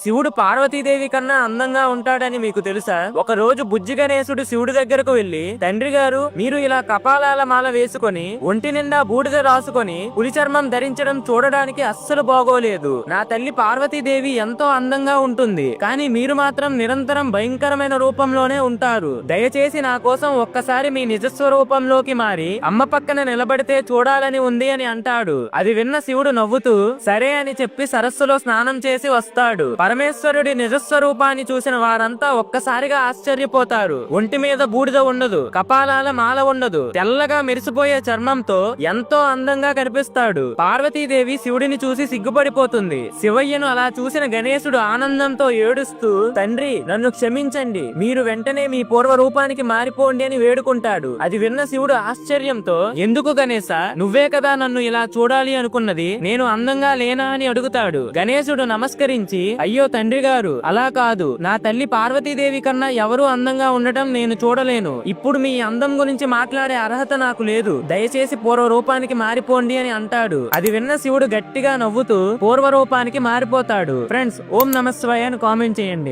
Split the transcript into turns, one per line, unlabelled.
శివుడు పార్వతీదేవి కన్నా అందంగా ఉంటాడని మీకు తెలుసా? ఒక రోజు బుజ్జి గణేశుడు శివుడి దగ్గరకు వెళ్లి, తండ్రి గారు, మీరు ఇలా కపాలాల మాల వేసుకొని ఒంటి నిండా బూడిద రాసుకొని పులి చర్మం ధరించడం చూడడానికి అస్సలు బాగోలేదు. నా తల్లి పార్వతీదేవి ఎంతో అందంగా ఉంటుంది, కానీ మీరు మాత్రం నిరంతరం భయంకరమైన రూపంలోనే ఉంటారు. దయచేసి నా కోసం ఒక్కసారి మీ నిజస్వరూపంలోకి మారి అమ్మ పక్కన నిలబడితే చూడాలని ఉంది అని అంటాడు. అది విన్న శివుడు నవ్వుతూ సరే అని చెప్పి సరస్సులో స్నానం చేసి వస్తాడు. పరమేశ్వరుడి నిజస్వరూపాన్ని చూసిన వారంతా ఒక్కసారిగా ఆశ్చర్యపోతారు. ఒంటి మీద బూడిద ఉండదు, కపాలాల మాల ఉండదు, తెల్లగా మెరిసిపోయే చర్మంతో ఎంతో అందంగా కనిపిస్తాడు. పార్వతీదేవి శివుడిని చూసి సిగ్గుపడిపోతుంది. శివయ్యను అలా చూసిన గణేశుడు ఆనందంతో ఏడుస్తూ, తండ్రి, నన్ను క్షమించండి, మీరు వెంటనే మీ పూర్వ రూపానికి మారిపోండి అని వేడుకుంటాడు. అది విన్న శివుడు ఆశ్చర్యంతో, ఎందుకు గణేశ, నువ్వే కదా నన్ను ఇలా చూడాలి అనుకున్నది, నేను అందంగా లేనా అని అడుగుతాడు. గణేశుడు నమస్కరించి, అయ్యో తండ్రి గారు, అలా కాదు, నా తల్లి పార్వతీదేవి కన్నా ఎవరూ అందంగా ఉండటం నేను చూడలేను. ఇప్పుడు మీ అందం గురించి మాట్లాడే అర్హత నాకు లేదు. దయచేసి పూర్వ రూపానికి మారిపోండి అని అంటాడు. అది విన్న శివుడు గట్టిగా నవ్వుతూ పూర్వ రూపానికి మారిపోతాడు. ఫ్రెండ్స్, ఓం నమః శివాయ అని కామెంట్ చేయండి.